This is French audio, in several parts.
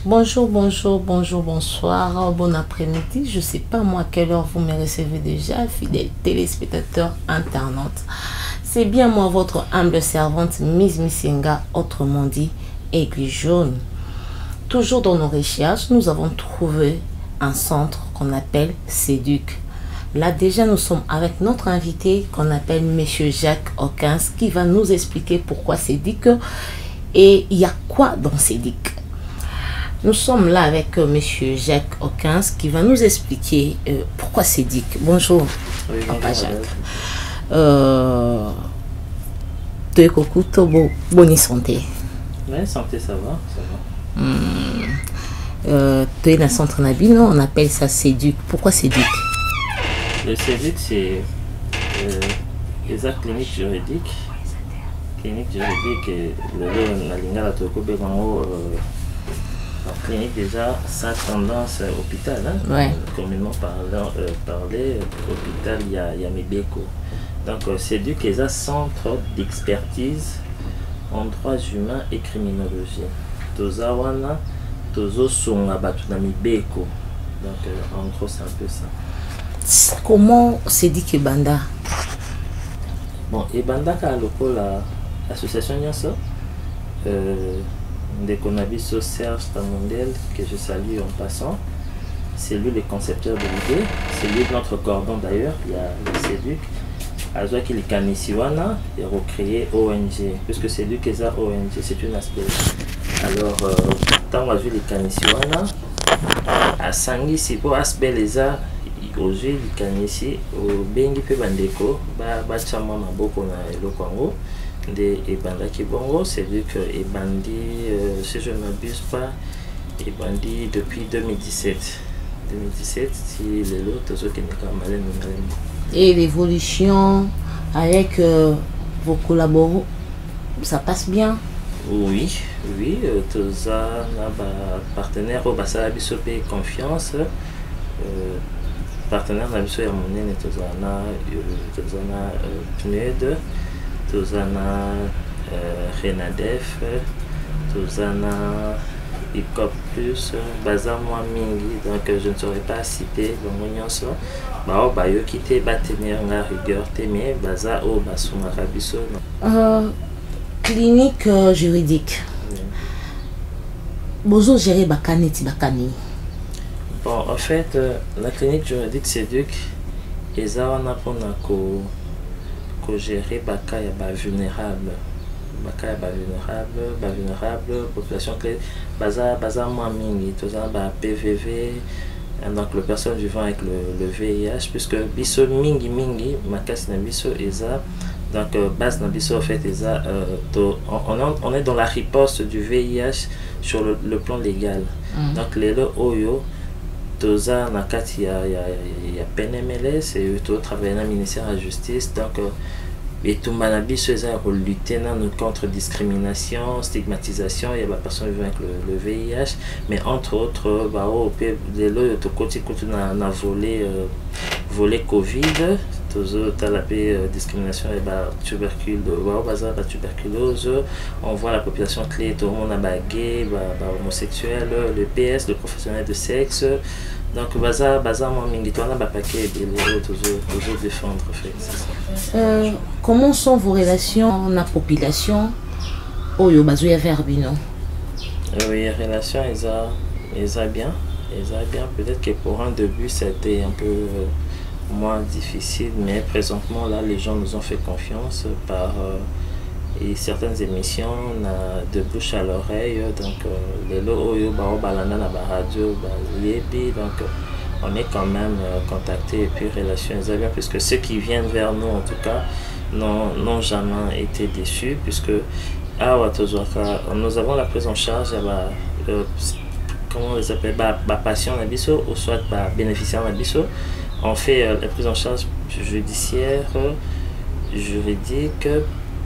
Bonjour, bonjour, bonjour, bonsoir, bon après-midi. Je ne sais pas moi à quelle heure vous me recevez déjà, fidèles téléspectateurs internautes. C'est bien moi, votre humble servante, Miss Missinga, autrement dit, Aiguille Jaune. Toujours dans nos recherches, nous avons trouvé un centre qu'on appelle Séduc. Là déjà, nous sommes avec notre invité qu'on appelle Monsieur Jacques Hawkins qui va nous expliquer pourquoi Séduc et il y a quoi dans Séduc. Nous sommes là avec Monsieur Jacques Hawkins qui va nous expliquer pourquoi Séduc. Bonjour, oui, Papa Jacques. Coucou, Tobo, bonne santé. Oui, santé, ça va, ça va. Tu es dans le centre Nabino, on appelle ça Séduc. Pourquoi Séduc? Le Séduc, c'est les actes cliniques juridiques. Clinique juridique, la lingala tokobe bango clinique déjà sans tendance hôpital, hein? Ouais. Communément parlé, hôpital il y a Mebeko. Donc Séduc est un centre d'expertise en droits humains et criminologie. Tozawana, Tozo Songa Batuna Mebeko. Donc en gros c'est un peu ça. Comment Séduc et Banda? Bon, et Banda ka loko l'association Nyanso, des Conabiso Serge Tamondel, que je salue en passant. C'est lui le concepteur de l'idée, c'est lui notre cordon d'ailleurs, il y a le Séduc. Azoa qui est Kanisiwana et recréé ONG, puisque c'est lui qui est ONG, c'est une aspect. Alors, tant on a vu les Kanisiwana, à Sangi, c'est pour aspect les arts. Aujourd'hui, les Kanisi, au Bengi pe Bandeko, Bachama Maboko na Elokango, de Ebanda Kibongo, c'est lui que Ebandi, si je ne m'abuse pas, Ebandi depuis 2017. 2017, si les autres qui n'est pas malin. Et l'évolution avec vos collaborateurs, ça passe bien? Oui, oui, tous les partenaires au Bassa Bissopé confiance. Partenaire na biso ya monene tozana PNUD, tozana Renadef, tozana ICOP plus, baza moi mingi, donc je ne saurais pas citer bango nyonso bao bayo kite batenir nga rigueur te mais baza o basungaka biso. Clinique juridique. Bozo gérer bakaneti bakani. Bon, en fait, la clinique juridique Séduc, ils ont pour gérer baka ya ba vulnérable, population clé, baza moi mingi, tout ça ba PVV, donc les personnes vivant avec le VIH, puisque biso mingi makas na biso eza, donc base na biso en fait eza, on est dans la riposte du VIH sur le plan légal, donc les oyo Toza Nakati ya PNMLS, c'est tout travailler dans le ministère de la Justice, donc et tout manabiso pour lutter contre discrimination, stigmatisation, il y a des personnes vivant avec le VIH, mais entre autres, les lois de côté na volet Covid, tozo talapé discrimination et tuberculose, on voit la population clé, tout le monde a gay, homosexuel, le PS, le professionnel de sexe. Donc, baza moi mingitwana ba paquet de toujours défendre en fait. Comment sont vos relations na population oyo bazoya vers bino? Oui, relations ils a bien, peut-être que pour un début c'était un peu moins difficile, mais présentement là les gens nous ont fait confiance par et certaines émissions de bouche à l'oreille, donc les lots balanda na radio donc on est quand même contacté et puis relations bien, puisque ceux qui viennent vers nous en tout cas n'ont jamais été déçus, puisque nous avons la prise en charge comment on les appelle, patient nabiso ou soit bénéficiaire nabiso. On fait la prise en charge judiciaire, juridique,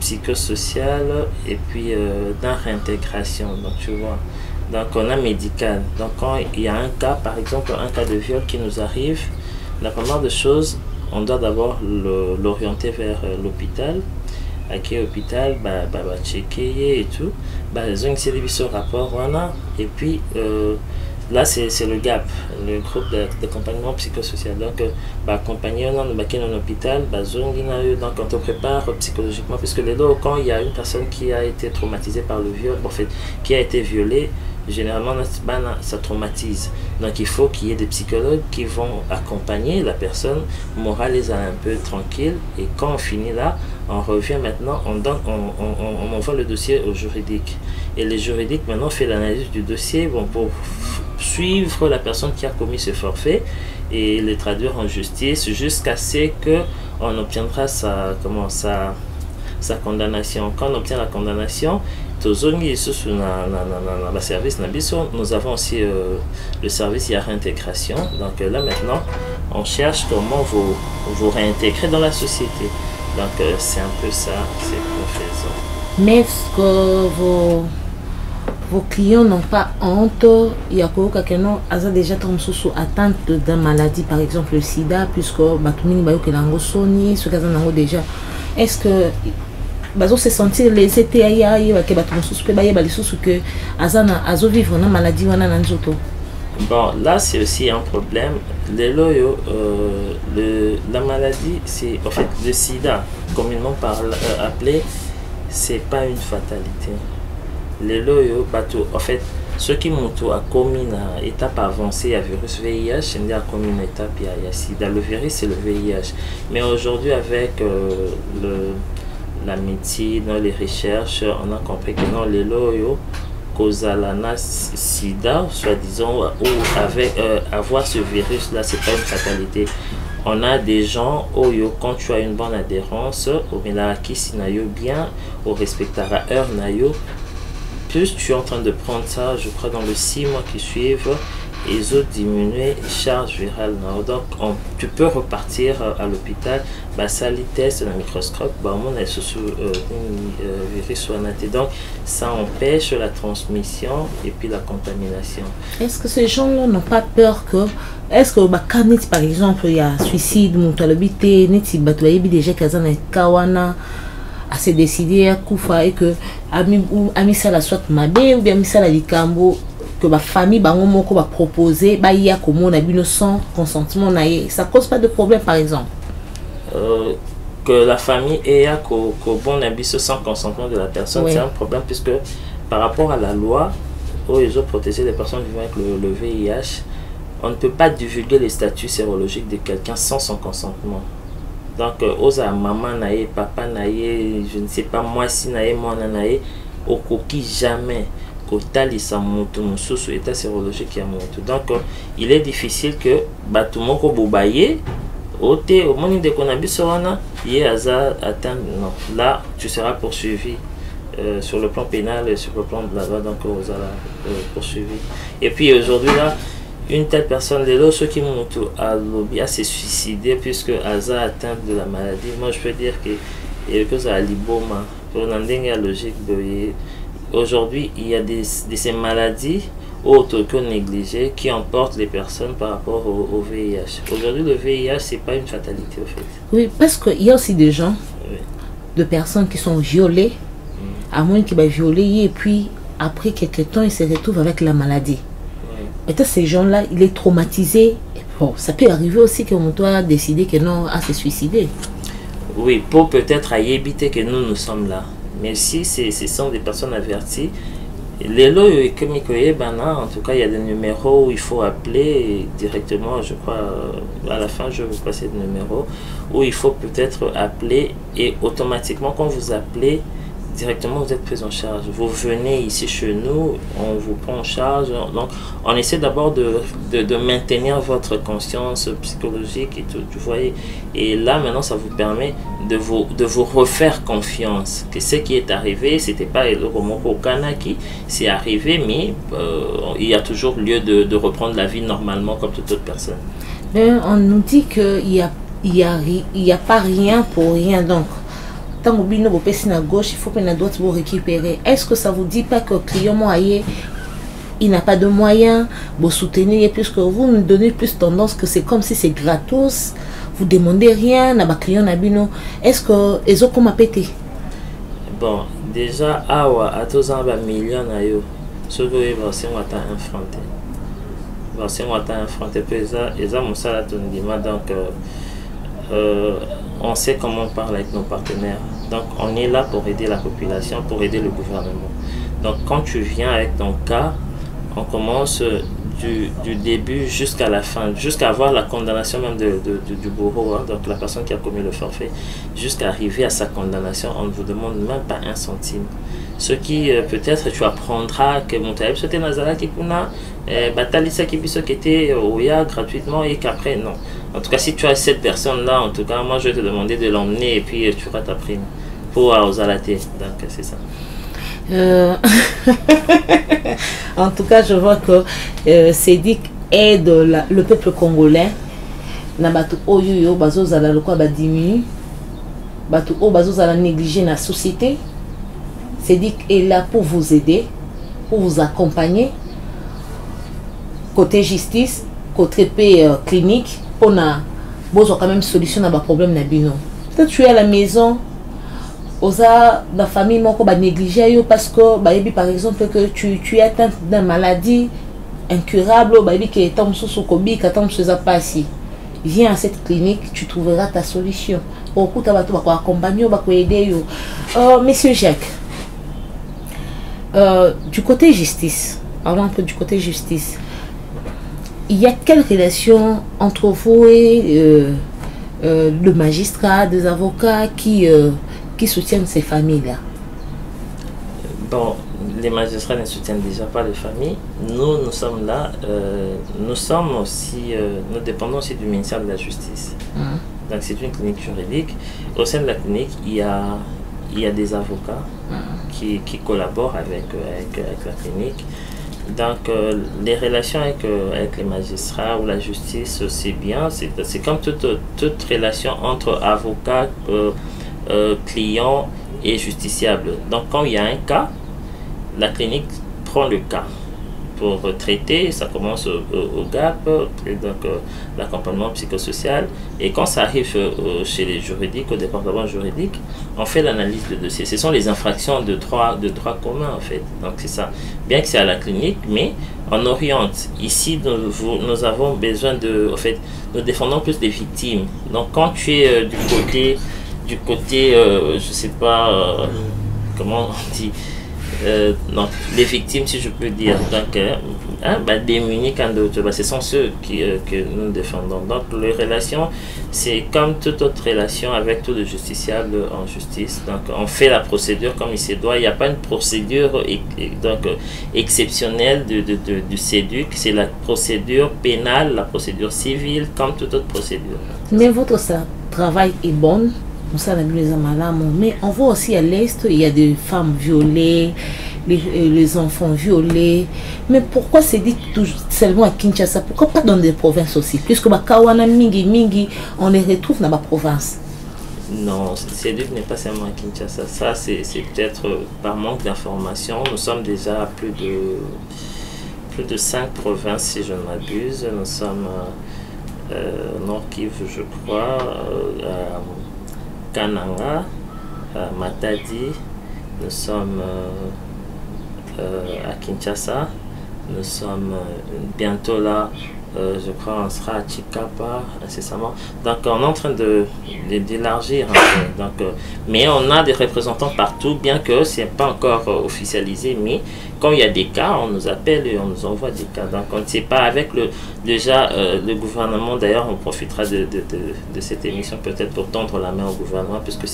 psychosociale et puis dans réintégration, donc tu vois, donc on a médical, donc quand il y a un cas, par exemple un cas de viol qui nous arrive, la première des choses, on doit d'abord l'orienter vers l'hôpital à l'hôpital, checker et tout, ils ont essayé de ce rapport, voilà, et puis là c'est le GAP, le groupe d'accompagnement psychosocial. Donc accompagner dans l'hôpital, donc quand on prépare psychologiquement, puisque quand il y a une personne qui a été traumatisée par le viol, en fait, qui a été violée, généralement ça traumatise. Donc il faut qu'il y ait des psychologues qui vont accompagner la personne, morale les un peu tranquille, et quand on finit là, on revient maintenant, on envoie le dossier au juridique. Et le juridique maintenant fait l'analyse du dossier pour suivre la personne qui a commis ce forfait et le traduire en justice jusqu'à ce qu'on obtiendra sa condamnation. Quand on obtient la condamnation, nous avons aussi le service de réintégration. Donc là maintenant, on cherche comment vous réintégrer dans la société. Donc c'est un peu ça, c'est qu'on fait ça. Mais est-ce que vos clients n'ont pas honte? Il y a déjà sous atteinte d'une maladie, par exemple le sida, puisque déjà. Est-ce que bazo se sentir les ETI que azo vivre na maladie wana na nzoto? Bon, là c'est aussi un problème. La maladie, c'est en fait le sida, communément appelé, c'est pas une fatalité. En fait, ceux qui m'ont commis une étape avancée à virus VIH, c'est une étape il y a sida. Le virus c'est le VIH. Mais aujourd'hui avec la médecine, les recherches, on a compris que non, les loyaux cause la sida, soi-disant, ou avec avoir ce virus là, c'est pas une fatalité. On a des gens quand tu as une bonne adhérence, au qui sinayo bien, au respectera heure nayo, plus tu es en train de prendre ça, je crois dans les 6 mois qui suivent, ils ont diminué charge virale. Donc tu peux repartir à l'hôpital, ça les teste dans le microscope, on a sous virus. Donc ça empêche la transmission et puis la contamination. Est-ce que ces gens-là n'ont pas peur que, est-ce que par exemple il y a suicide, mutalobité, déjà kawana à se décider à Koufa et que ami ça la soit mabé ou bien ami ça la likambo que ma famille va proposer il y a comme on a vu sans consentement, ça cause pas de problème par exemple? Que la famille ait bon abisso sans consentement de la personne, oui. C'est un problème puisque par rapport à la loi où ils ont protégé les personnes vivant avec le VIH, on ne peut pas divulguer les statuts sérologiques de quelqu'un sans son consentement. Donc osa maman nae, papa nae, je ne sais pas moi si nae, moi nae, au coquille jamais. État sérologique. Donc il est difficile que batumoko bobaye au moment de konabisona atteint. Non, là tu seras poursuivi sur le plan pénal et sur le plan de la loi, donc poursuivi. Et puis aujourd'hui là, une telle personne de ceux qui m'ont à se suicider puisque Aza atteint de la maladie. Moi je peux dire que ça a liboma pour la logique de. Aujourd'hui, il y a de ces maladies auto-négligées qui emportent les personnes par rapport au VIH. Aujourd'hui, le VIH, ce n'est pas une fatalité, au fait. Oui, parce qu'il y a aussi des gens, oui, de personnes qui sont violées, à moins qu'ils soient violés, et puis après quelques temps, ils se retrouvent avec la maladie. Oui. Peut-être ces gens-là, il est traumatisé. Bon, ça peut arriver aussi qu'on doit décider que non, à se suicider. Oui, pour peut-être éviter que nous sommes là. Mais si ce sont des personnes averties, les lois, en tout cas, il y a des numéros où il faut appeler directement, je crois, à la fin, je vais vous passer le numéro, où il faut peut-être appeler et automatiquement, quand vous appelez, directement vous êtes pris en charge. Vous venez ici chez nous, on vous prend en charge. Donc, on essaie d'abord de maintenir votre conscience psychologique et tout, vous voyez. Et là, maintenant, ça vous permet de vous refaire confiance. Que ce qui est arrivé, c'était pas le Romoko Kana qui s'est arrivé, mais il y a toujours lieu de reprendre la vie normalement comme toute autre personne. Mais on nous dit qu'il y a pas rien pour rien, donc. Tant que vous avez à gauche, il faut que la droite vous récupérer. Est-ce que ça vous dit pas que le client il n'a pas de moyens, vous soutenez, puisque vous nous donnez plus tendance que c'est comme si c'est gratos, vous demandez rien à votre client. Est-ce que les autres comme pété? Bon, déjà, awa, à tous ans, millions à yo. Ce que vous avez infronté. Si on a infronté, donc on sait comment on parle avec nos partenaires. Donc on est là pour aider la population, pour aider le gouvernement. Donc quand tu viens avec ton cas, on commence du début jusqu'à la fin, jusqu'à avoir la condamnation même du bourreau, hein, donc la personne qui a commis le forfait, jusqu'à arriver à sa condamnation, on ne vous demande même pas un centime. Ce qui peut-être tu apprendras que mon taïb c'était Nazara qui kuna batalisa qui était Oya gratuitement et qu'après non. En tout cas si tu as cette personne là, en tout cas moi je vais te demander de l'emmener et puis tu auras ta prime pour aux alatés. Donc c'est ça. En tout cas, je vois que Cédric aide le peuple congolais. Na batu oyo bazo zala lokwa ba diminue, batu o bazo zala négliger la société. Cédric est là pour vous aider, pour vous accompagner. Côté justice, côté clinique, on a besoin quand même solution à ba problème na bino. Peut-être tu es à la maison. La famille m'a négligé parce que par exemple que tu es atteint d'une maladie incurable, viens à cette clinique, tu trouveras ta solution. Monsieur Jacques, du côté justice, avant un peu du côté justice, il y a quelle relation entre vous et le magistrat, des avocats qui soutiennent ces familles-là? Bon, les magistrats ne soutiennent déjà pas les familles. Nous sommes là. Nous sommes aussi, nous dépendons aussi du ministère de la Justice. Donc c'est une clinique juridique. Au sein de la clinique, il y a des avocats qui collaborent avec la clinique. Donc les relations avec les magistrats ou la justice, c'est bien. C'est comme toute relation entre avocats, client et justiciable. Donc quand il y a un cas, la clinique prend le cas pour traiter. Ça commence au GAP, donc l'accompagnement psychosocial, et quand ça arrive chez les juridiques, au département juridique, on fait l'analyse de dossier. Ce sont les infractions de droit commun en fait. Donc c'est ça. Bien que c'est à la clinique, mais on oriente. Ici nous avons besoin en fait, nous défendons plus les victimes. Donc quand tu es du côté, je sais pas comment on dit, non, les victimes, si je peux dire, donc démunis quand d'autres, ce sont ceux que nous défendons. Donc les relations, c'est comme toute autre relation avec tout le justiciable en justice. Donc on fait la procédure comme il se doit. Il n'y a pas une procédure exceptionnelle du CEDUC. C'est la procédure pénale, la procédure civile, comme toute autre procédure. Mais votre travail est bon. Mais on voit aussi à l'Est, il y a des femmes violées, les enfants violés. Mais pourquoi c'est dit seulement à Kinshasa? Pourquoi pas dans des provinces aussi? Puisque Kawana Mingi, on les retrouve dans la province. Non, CEDUC n'est pas seulement à Kinshasa. Ça, c'est peut-être par manque d'information. Nous sommes déjà à plus de 5 provinces, si je ne m'abuse. Nous sommes au Nord Kivu, je crois, Kananga, Matadi, nous sommes à Kinshasa, nous sommes bientôt là, je crois on sera à Chikapa incessamment. Donc on est en train d'élargir, donc, mais on a des représentants partout, bien que ce n'est pas encore officialisé, mais quand il y a des cas, on nous appelle et on nous envoie des cas. Donc on ne sait pas avec le gouvernement, d'ailleurs on profitera de cette émission peut-être pour tendre la main au gouvernement, puisque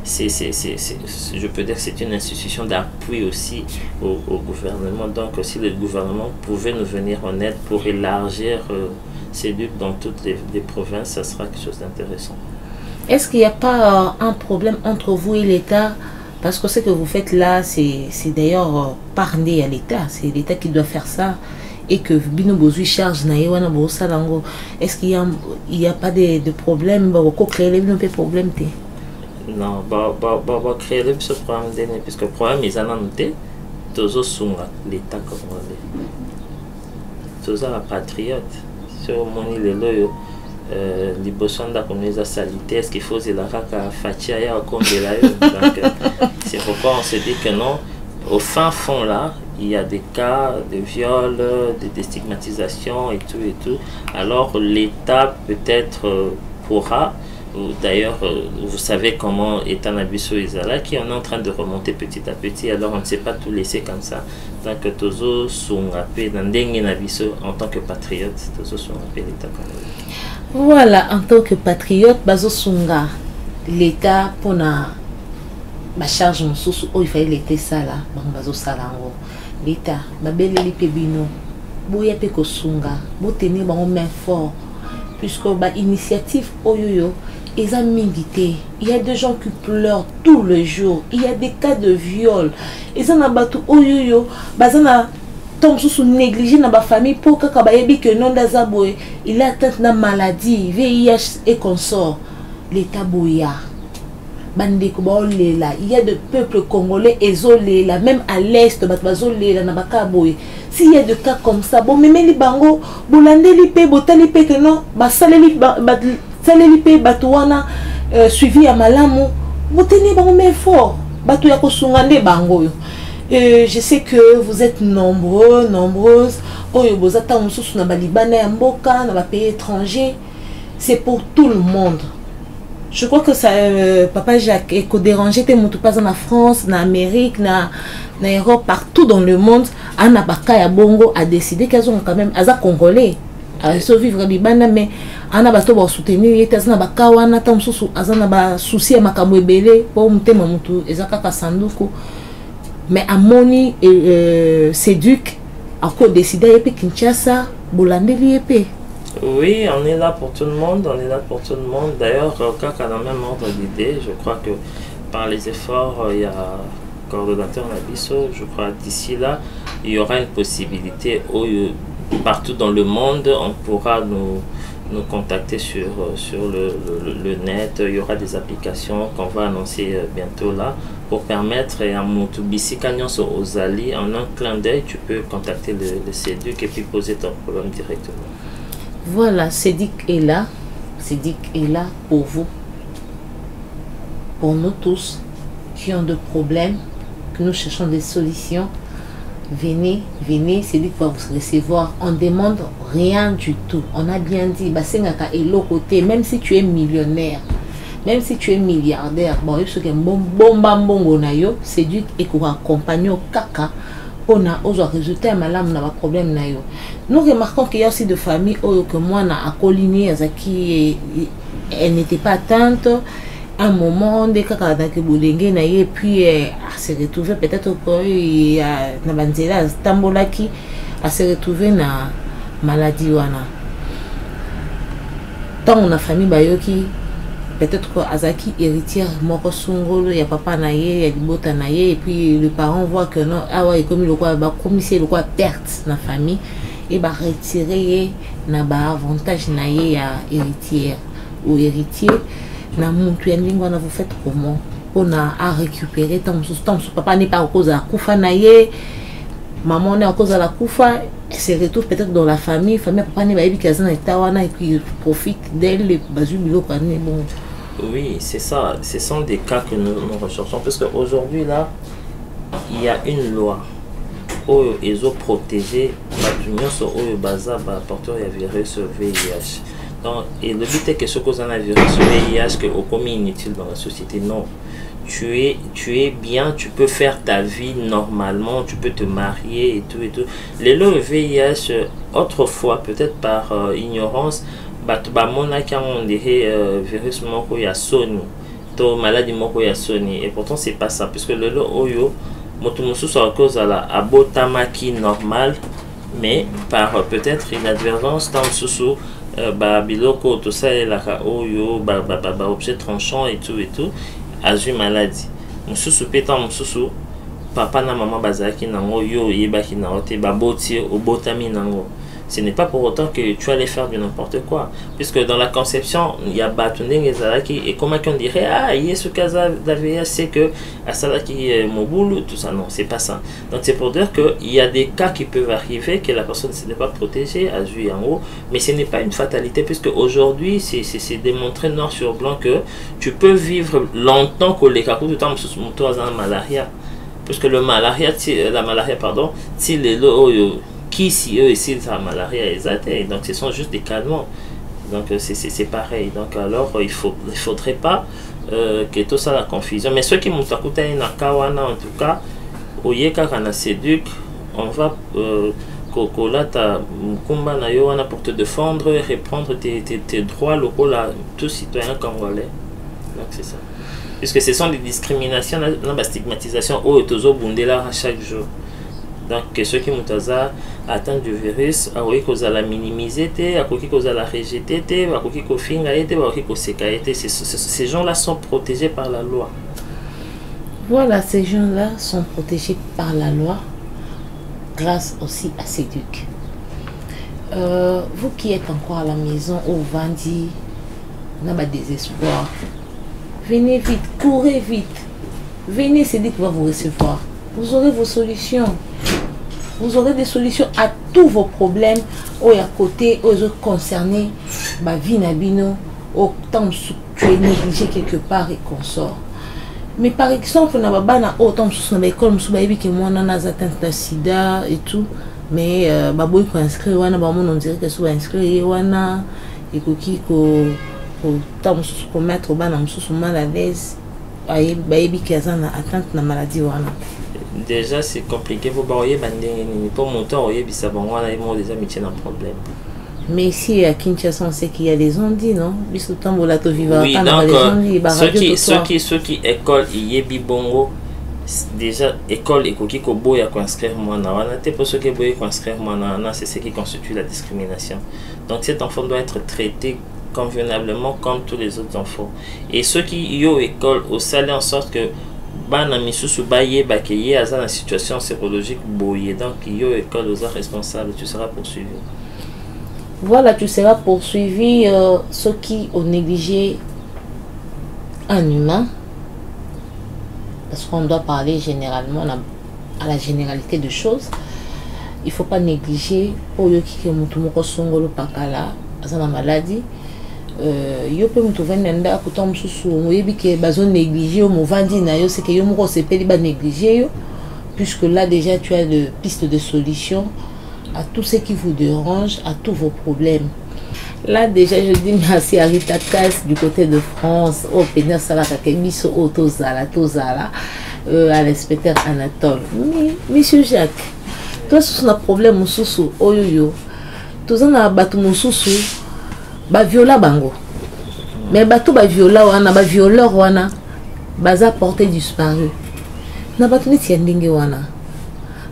je peux dire que c'est une institution d'appui aussi au gouvernement. Donc si le gouvernement pouvait nous venir en aide pour élargir CEDUC dans toutes les provinces, ça sera quelque chose d'intéressant. Est-ce qu'il n'y a pas un problème entre vous et l'État? Parce que ce que vous faites là, c'est d'ailleurs parler à l'État. C'est l'État qui doit faire ça. Et que Bino Bozui charge Naïwana Bosalango. Est-ce qu'il n'y a pas de problème? Créer les problèmes? Non, créer ce problème, puisque le problème est à toujours sous l'État congolais. Toujours la patriote. Sur mon île, liboso ndako eza salite, est-ce qu'il faut zelaka ka fatia ya kombela yo. Donc c'est pourquoi on se dit que non, au fin fond là il y a des cas de viol, de stigmatisation et tout. Alors l'État peut-être pourra, d'ailleurs vous savez comment est Anabiso Isala, qui on est en train de remonter petit à petit, alors on ne sait pas tout laisser comme ça. Donc Tozo Sungape Nandenge Nabiso en tant que patriote, Tozo Sungape l'État congolais. Voilà, en tant que patriote, Bazo Sunga, l'État pour na ma charge mon sous il fallait l'été ça là, Bazo Salango. L'État, ma belle Lipebino, Boya Peko Sunga, bo tenir mon main fort, puisque ba initiative Oyoyo, ils ont milité. Il y a des gens qui pleurent tous les jours, il y a des cas de viol, ils ont abattu Oyoyo, bazana. Tom sous négligé dans ma famille pour que kabayebi que non d'azaboé il a atteint na maladie VIH et consort l'état boya bande ko baolela il y a de peuples congolais isolés là même à l'est bazolela na bakaboé s'il y a des cas comme ça bon memeli bango bolandeli pe botali pe que non basaleli saleli pe batuana suivi à malamu boteni bango mais fort batu ya kosungande bango yo. Je sais que vous êtes nombreux, nombreuses. C'est pour tout le monde. Je crois que ça, Papa Jacques est dérangé. Tu n'es pas en France, en Amérique, en Europe, partout dans le monde. Anna Bakaya Bongo a décidé qu'elles ont quand même Aza Congolais. À survivre à Libana, mais Anna Basto va soutenir. Azana Bakawana, Tam Soussou, Azana Ba Souci à Makamwebele, pour Mutema Mutu, Ezaka Sanduku. Mais à Moni et Séduc, à quoi décider à Kinshasa, Bolandeli épée. Oui, on est là pour tout le monde, on est là pour tout le monde. D'ailleurs, quand on a le même ordre d'idée, je crois que par les efforts, il y a coordonnateur Nabiso, je crois d'ici là, il y aura une possibilité où, partout dans le monde, on pourra nous contacter sur le net. Il y aura des applications qu'on va annoncer bientôt là pour permettre à Moutubisi Kanyos aux alliés, en un clin d'œil, tu peux contacter le CEDUC et puis poser ton problème directement. Voilà, CEDUC est là. CEDUC est là pour vous, pour nous tous qui ont des problèmes, que nous cherchons des solutions. Venez, CEDUC va vous recevoir. On ne demande rien du tout. On a bien dit, Basengaka est l'autre côté, même si tu es millionnaire. Même si tu es milliardaire, bon, il faut que CEDUC et qu'on accompagne au caca, on a aux résultats malades, on a un problème. Nous remarquons qu'il y a aussi des familles que moi, on a accoligné, qui elle n'était pas atteinte. Un moment, des caca dans le et puis elle s'est retrouvée peut-être qu'il y a une banzela, Tambola qui a se retrouvé dans la maladie. Tant on a famille Bayoki. Peut-être que Azaki héritière moko sungolo ya papa naye ya libota naye et puis le parent voit que non ah ouais comme le quoi ba commissaire le quoi perte na famille et ba retirer na ba avantage naye ya héritière ou héritier na muntu ya ndingo na vous faites comment on a récupérer tant papa n'est pas à cause de la kufa naye maman est à cause de la kufa elle se retrouve peut-être dans la famille papa n'est pas éduqué à tawana et puis profite d'elle les basu bilo bon. Oui, c'est ça. Ce sont des cas que nous recherchons. Parce qu'aujourd'hui, là, il y a une loi où ils ont protégé l'union sur le bazar porteur de virus VIH. Donc, et le but est que ce qu'on a un virus VIH que au commis inutile dans la société, non. Tu es bien, tu peux faire ta vie normalement, tu peux te marier et tout et tout. Les lois VIH, autrefois, peut-être par ignorance, mona qui ont des virus moko ya soni to maladie moko ya soni et pourtant c'est pas ça puisque le oyo motomusu à cause à la abotamaki normal mais par peut-être inadvertance dans sous biloko tout ça et la oyo objet tranchant et tout a eu maladie mususu pétant mususu papa na maman bazaki nango yo yebaki na ote baboti obotami nango ce n'est pas pour autant que tu allais faire du n'importe quoi. Puisque dans la conception, il y a Batunding et Zalaki, et comment qu'on dirait, ah, il y a ce cas d'AVS, c'est que Asalaki Moboulou, tout ça, non, c'est pas ça. Donc c'est pour dire qu'il y a des cas qui peuvent arriver, que la personne ne s'est pas protégée, à jouer en haut, mais ce n'est pas une fatalité, puisque aujourd'hui, c'est démontré noir sur blanc que tu peux vivre longtemps que les cas tout temps sous malaria. Puisque la malaria, pardon, si les qui si eux ici la malaria est donc ce sont juste des calmants, donc c'est pareil. Donc alors il faudrait pas que tout ça la confusion, mais ceux qui m'ont écouté na kawana en tout cas au yeka kana séduc, on va kokolata mkumba na yo wana pour te défendre et reprendre tes droits locaux là, tout citoyen congolais. Donc c'est ça, puisque ce sont des discriminations, la stigmatisation au tozo bundela à chaque jour. Donc ceux qui m'ont atteint du virus, à la minimiser, à la rejeter, ces gens-là sont protégés par la loi. Voilà, ces gens-là sont protégés par la loi grâce aussi à Séduc. Vous qui êtes encore à la maison, au Vandi, on a pas désespoir. Venez vite, courez vite. Venez, Séduc va vous recevoir. Vous aurez vos solutions. Vous aurez des solutions à tous vos problèmes. Ou à côté, aux autres concernés, ma vie n'abino, autant tu es négligé quelque part et qu'on sort. Mais par exemple, on a pas autant de l'école, que moi on a atteint le sida et tout. Mais baboy ko inscrit wana ba on dirait que soit inscrit wana et ko tant ko mettre bana mususu mal à l'aise. Ayi baby kazana atteinte na maladie wana. Déjà c'est compliqué pour baoyer pour monter oyer bisabongo na mo déjà métier un problème. Mais ici à Kinshasa on sait qu'il y a des ondits, non? Biso tambola to vivre oui, donc ceux qui école yebi bongo déjà école ekoki ko boya ko inscrire mwana wana te pour ceux qui boya ko inscrire mwana wana, c'est ce qui constitue la discrimination. Donc cet enfant doit être traité convenablement comme tous les autres enfants. Et ceux qui yo école au salé en sorte que bana misusu baye bakeye aza na situation sérologique boye, donc yo école aux responsables, tu seras poursuivi. Voilà, tu seras poursuivi. Ceux qui ont négligé un humain, parce qu'on doit parler généralement à la généralité de choses, il ne faut pas négliger pour yo qui mutumoko songolo pakala aza na maladie. Yo peut me trouver nenda kutom susu oyebi ke bazon négliger au movandi na yo, c'est que yo moko sepeli ba négliger yo, puisque là déjà tu as de pistes de solutions à tout ce qui vous dérange, à tous vos problèmes. Là déjà je dis merci à Rita Kass du côté de France, au Pénin Salaka Kemiso Otozala, à l'inspecteur Anatole. Mais monsieur Jacques, toi si tu as un problème mususu oyoyo, tu as batu mususu ba viola bango. Mais batu ba viola wana, ba violeur wana, baza porté disparu. Na batu ni tiendinge wana.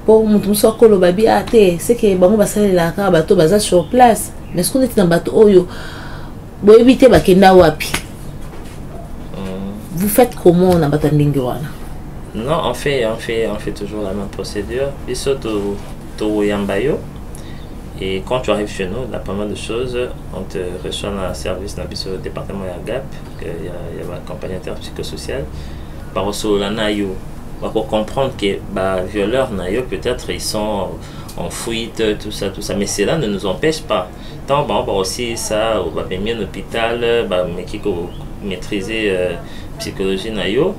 Pour mutu sokolo babi ate, c'est que bango basale la ka bato baza sur place. Mais ce qu'on est dans bateau oyo, bo éviter bakenda wapi. Vous faites comment na batandinge wana? Non, on fait toujours la même procédure. Biso to yambayo. Et quand tu arrives chez nous, il y a pas mal de choses. On te reçoit dans le service dans le département Yagap, il y a un accompagnateur psychosocial. Par pour comprendre que les violeurs peut-être ils sont en fuite, tout ça. Mais cela ne nous empêche pas. Tant on va aussi ça, on va bien l'hôpital, mais qui maîtriser psychologie nayo,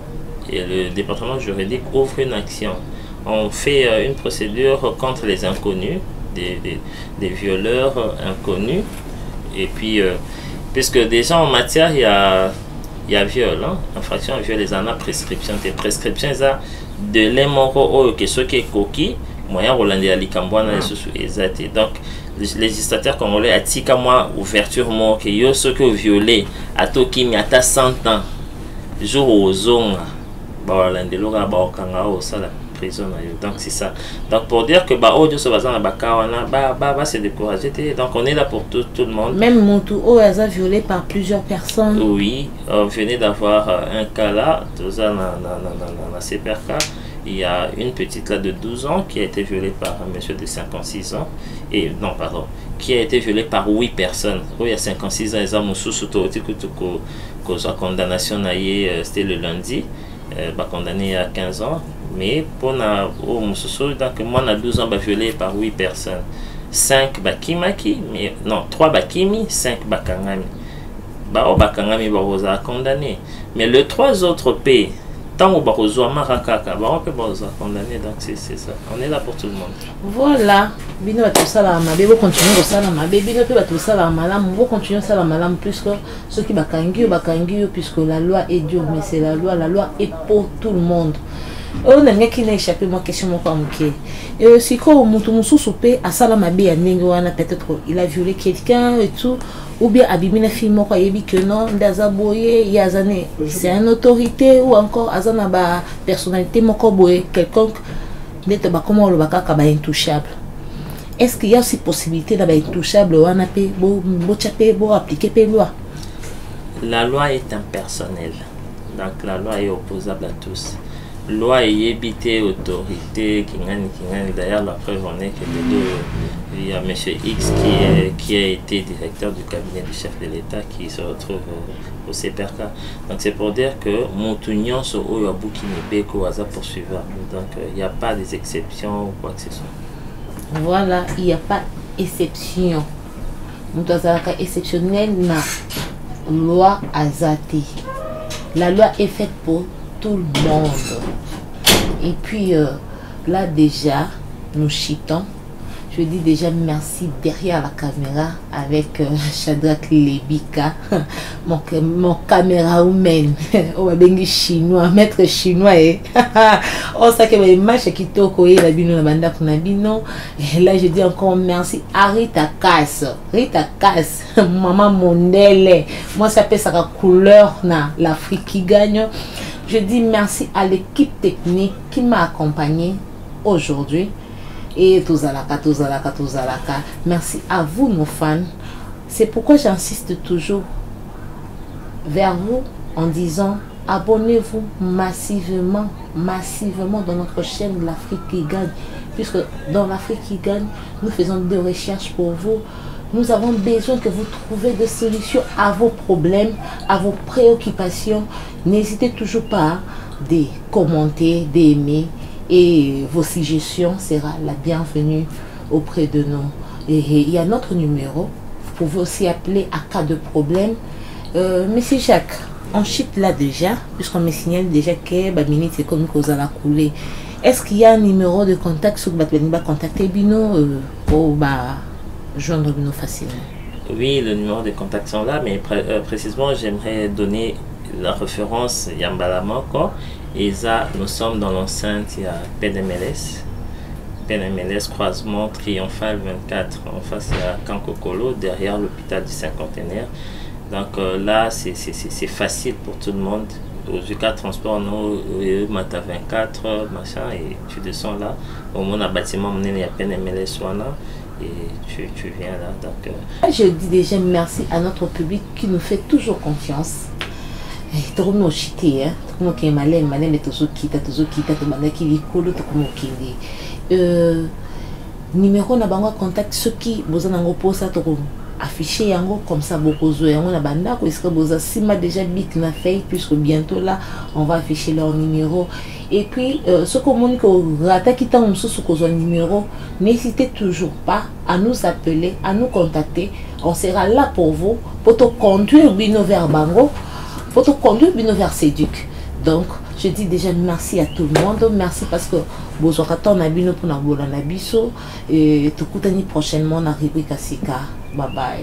et le département juridique ouvre une action. On fait une procédure contre les inconnus, des violeurs inconnus. Et puis, puisque déjà en matière, il y a viol, hein? Infraction, viol, les en a prescription. Des prescriptions, ça, de l'hémorro, que ce qui est coquille, moyen Rolandais à l'Icambouana, et donc, les législateurs congolais a dit qu'à moi, ouverture, moi, que yo, ceux qui ont violé, à Toki, mais à ta 100 ans, jour aux zones, Rolandais, l'ora, Baokanga, ça, la prison, donc c'est ça. Donc, pour dire que, Dieu se base dans la Bakawana, c'est découragé, donc on est là pour tout le monde. Même Montou, a violé par plusieurs personnes. Oui, on venait d'avoir un cas là, tout ça, dans la CPRK. il y a une petite là de 12 ans qui a été violée par un monsieur de 56 ans. Et non, pardon, qui a été violée par 8 personnes. Il y a 56 ans, ils ont condamnation, c'était le lundi, condamné il y a 15 ans. Mais pour donc moi, on a 12 ans, violé par 8 personnes. 5 bakimaki, mais non, 3 bakimi, 5 bakangami. Bakangami baroza condamné. Mais les 3 autres pays, tant que barozo marakaka, on peut condamner. Donc c'est ça. On est là pour tout le monde. Voilà. Bino va tout ça là, ma bébé continue ça là, ma bébé ne peut pas tout ça là, malam, on va continuer ça là, malam, puisque ceux qui bakangi, puisque la loi est dure, mais c'est la loi est pour tout le monde. On a rien qui n'a échappé moi question mon pas manqué. Si quand musu soupé à ça là ma bé peut-être il a violé quelqu'un et tout, ou bien abimina film moi yebi que non ndazaboye yazane c'est une autorité ou encore azana ba personnalité moko boye quelconque n'était pas comment le baka ba intouchable. Est-ce qu'il y a aussi possibilité d'avoir intouchable ou anape bo chapé bo appliquer pe loi? La loi est impersonnelle. Donc la loi est opposable à tous. Loi est habité autorité d'ailleurs la preuve en est que il y a M. X qui a été directeur du cabinet du chef de l'État qui se retrouve au CPRK. Donc c'est pour dire que mon union sur Oyabu qui n'est pas poursuivable. Donc il n'y a pas des exceptions ou quoi que ce soit. Voilà, il n'y a pas exception. Nous avons exceptionnel na loi azati. La loi est faite pour tout le monde. Et puis là déjà nous chitons. Je dis déjà merci derrière la caméra avec Shadrach Lebika, mon caméraman, on va bien chinois, maître chinois et on sait que les matchs qui toko et la bino la banda kunabino. Et là je dis encore merci à Rita Cass, maman Mondele. Moi ça s'appelle ça couleur na l'Afrique qui gagne. Je dis merci à l'équipe technique qui m'a accompagné aujourd'hui. Et Tozalaka. Merci à vous, nos fans. C'est pourquoi j'insiste toujours vers vous en disant abonnez-vous massivement dans notre chaîne de l'Afrique qui gagne. Puisque dans l'Afrique qui gagne, nous faisons des recherches pour vous. Nous avons besoin que vous trouviez des solutions à vos problèmes, à vos préoccupations. N'hésitez toujours pas de commenter, d'aimer. Et vos suggestions seront la bienvenue auprès de nous. Et il y a notre numéro. Vous pouvez aussi appeler à cas de problème. Monsieur Jacques, on chute là déjà, puisqu'on me signale déjà que la minute c'est comme cause à la couler. Est-ce qu'il y a un numéro de contact sur le contacter Bino pour joindre Bino facilement? Oui, le numéro de contact sont là, mais précisément j'aimerais donner la référence Yambalama quoi. Et ça, nous sommes dans l'enceinte, il y a PNMLS, croisement triomphal 24. En face, il y a Kankokolo, derrière l'hôpital du cinquantenaire. Donc là, c'est facile pour tout le monde. Au cas transport, nous, Mata 24, machin, et tu descends là. Au moins, un bâtiment, il y a PNMLS, et tu viens là. Donc, je dis déjà merci à notre public qui nous fait toujours confiance. Tout le monde chité, tout le monde qui est malin, mais tout le monde qui est cool, tout le monde qui est numéro na bango contact ceux qui besoin en repos ça tout affiché yango comme ça beaucoup zo yango na banda ko est-ce que besoin si ma déjà bic na fait puisque bientôt là on va afficher leur numéro et puis ce communique au rata qui t'a un sous ko numéro n'hésitez toujours pas à nous appeler à nous contacter on sera là pour vous pour te conduire bino vers bango pour te conduire vers Séduc. Donc, je dis déjà merci à tout le monde. Merci parce que vous aurez tant d'abino pour nous et tout prochainement dans la rubrique Asika. Bye bye.